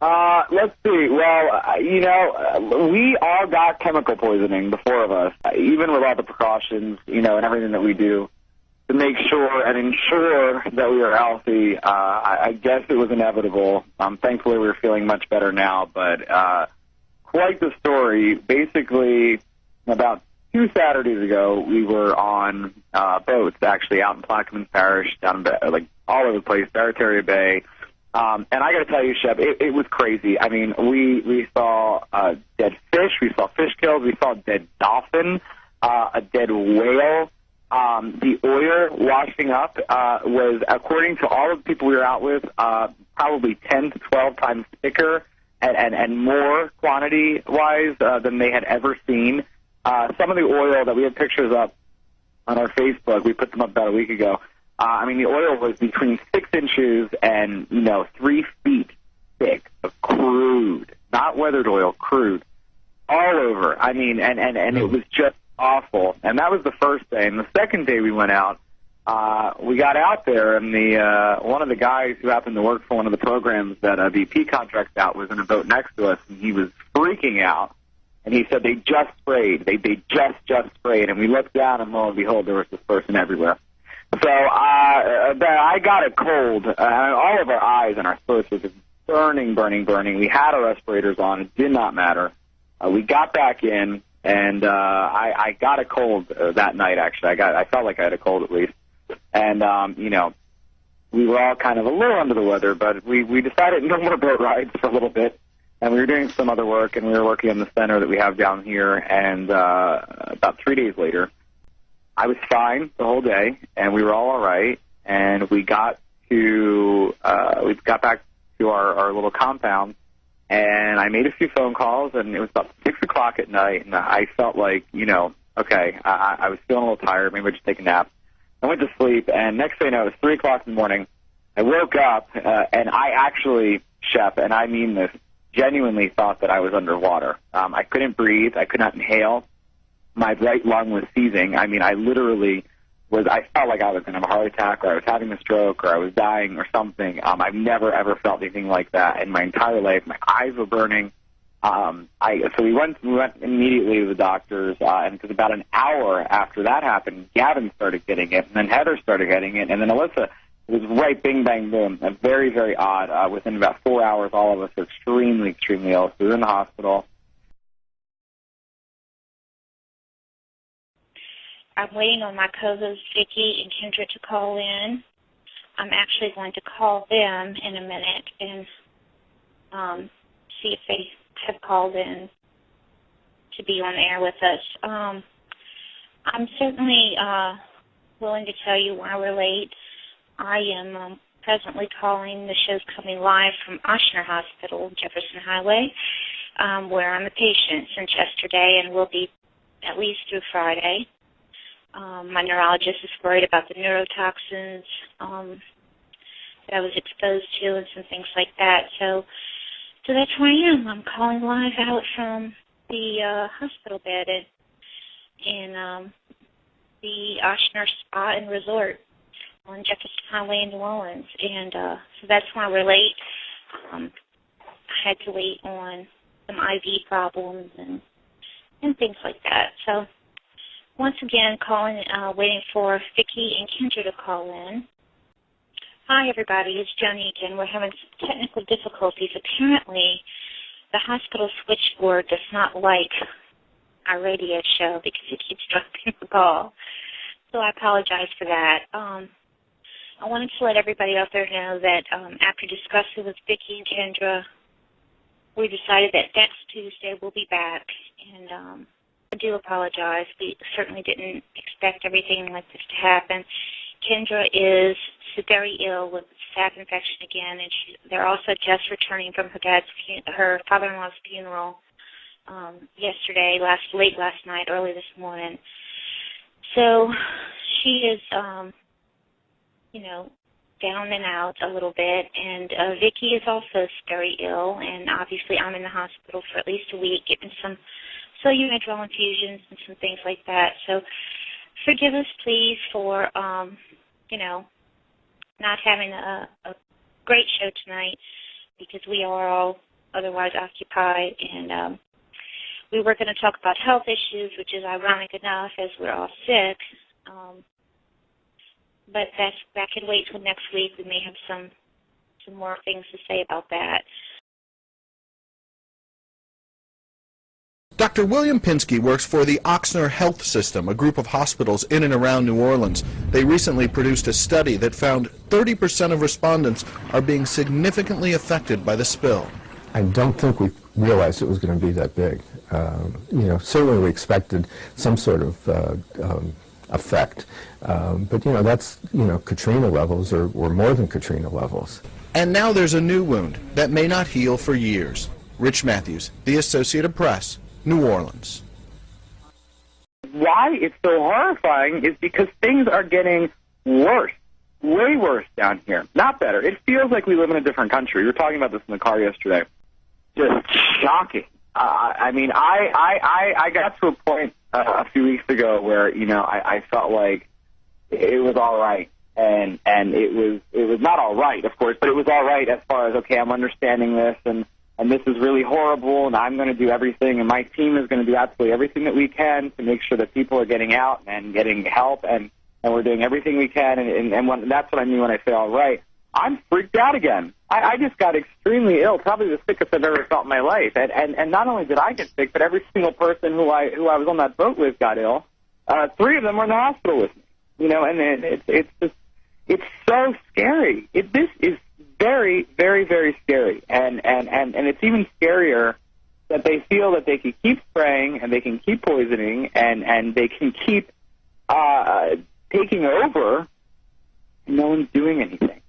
Let's see. Well, we all got chemical poisoning, the four of us, even with all the precautions, and everything that we do to make sure and ensure that we are healthy. I guess it was inevitable. Thankfully, we're feeling much better now, but quite the story. Basically, about 2 Saturdays ago, we were on boats, actually, out in Plaquemines Parish, down in, all over the place, Barataria Bay. And I got to tell you, Shep, it was crazy. I mean, we saw dead fish, we saw fish kills, we saw a dead dolphin, a dead whale. The oil washing up was, according to all of the people we were out with, probably 10 to 12 times thicker and more quantity-wise than they had ever seen. Some of the oil that we had pictures up on our Facebook, we put them up about a week ago. The oil was between 6 inches and, 3 feet thick of crude, not weathered oil, crude, all over. I mean, and it was just awful. And that was the first day. And the second day we went out, we got out there, and one of the guys who happened to work for one of the programs that BP contracts out was in a boat next to us, and he was freaking out. And he said they just sprayed. They just sprayed. And we looked down, and lo and behold, there was this person everywhere. So I got a cold. All of our eyes and our throats were just burning. We had our respirators on. It did not matter. We got back in, and I got a cold that night, actually. I felt like I had a cold at least. And, we were all kind of a little under the weather, but we decided no more boat rides for a little bit. And we were doing some other work, and we were working on the center that we have down here. And about 3 days later, I was fine the whole day, and we were all right. And we got back to our little compound, and I made a few phone calls, and it was about 6 o'clock at night, and I felt like, okay, I was feeling a little tired. Maybe I'd just take a nap. I went to sleep, and next thing I know, it was 3 o'clock in the morning. I woke up, and I actually, Shep, and I mean this, genuinely thought that I was underwater. I couldn't breathe. I could not inhale. My right lung was seizing. I mean, I felt like I was going to have a heart attack, or I was having a stroke, or I was dying or something. I've never, ever felt anything like that in my entire life. My eyes were burning. So we went immediately to the doctors, and it was about an hour after that happened, Gavin started getting it, and then Heather started getting it, and then Alyssa. It was right, bing, bang, boom. Very, very odd. Within about 4 hours, all of us were extremely, extremely ill. So we were in the hospital. I'm waiting on my co-hosts, Vicki and Kendra, to call in. I'm actually going to call them in a minute and see if they have called in to be on the air with us. I'm certainly willing to tell you why we're late. I am presently calling. The show's coming live from Ochsner Hospital, Jefferson Highway, where I'm a patient since yesterday and will be at least through Friday. My neurologist is worried about the neurotoxins that I was exposed to and some things like that. So that's where I am. I'm calling live out from the hospital bed in the Ochsner Spa and Resort on Jefferson Highway in New Orleans. And so that's why we're late. I had to wait on some IV problems and things like that. So once again, waiting for Vicki and Kendra to call in. Hi, everybody. It's Joni again. We're having some technical difficulties. Apparently, the hospital switchboard does not like our radio show because it keeps dropping the call. So I apologize for that. I wanted to let everybody out there know that after discussing with Vicki and Kendra, we decided that next Tuesday we'll be back. And I do apologize. We certainly didn't expect everything like this to happen. Kendra is very ill with staph infection again, and they're also just returning from her father-in-law's funeral yesterday, late last night, early this morning. So she is, down and out a little bit, and Vicki is also very ill, and obviously I'm in the hospital for at least a week getting some Cellumedrol infusions and some things like that. So forgive us, please, for, not having a great show tonight. because we are all otherwise occupied. And we were going to talk about health issues, which is ironic enough as we're all sick. But that can wait till next week. We may have some more things to say about that. Dr. William Pinsky works for the Ochsner Health System, a group of hospitals in and around New Orleans. They recently produced a study that found 30% of respondents are being significantly affected by the spill. I don't think we realized it was going to be that big. Certainly we expected some sort of effect, but that's Katrina levels or more than Katrina levels. And now there's a new wound that may not heal for years. Rich Matthews, The Associated Press, New Orleans. Why it's so horrifying is because things are getting worse, way worse down here, not better. It feels like we live in a different country. We were talking about this in the car yesterday. Just shocking. I got to a point a few weeks ago where I felt like it was all right, and it was not all right, of course, but it was all right as far as, okay, I'm understanding this, and this is really horrible, and I'm going to do everything, and my team is going to do absolutely everything that we can to make sure that people are getting out and getting help, and we're doing everything we can, and that's what I mean when I say all right. I'm freaked out again. I just got extremely ill, probably the sickest I've ever felt in my life, and not only did I get sick, but every single person who I was on that boat with got ill. 3 of them were in the hospital with me, and it's so scary. This is very, very, very scary, and it's even scarier that they feel that they can keep spraying and they can keep poisoning and they can keep taking over, and no one's doing anything.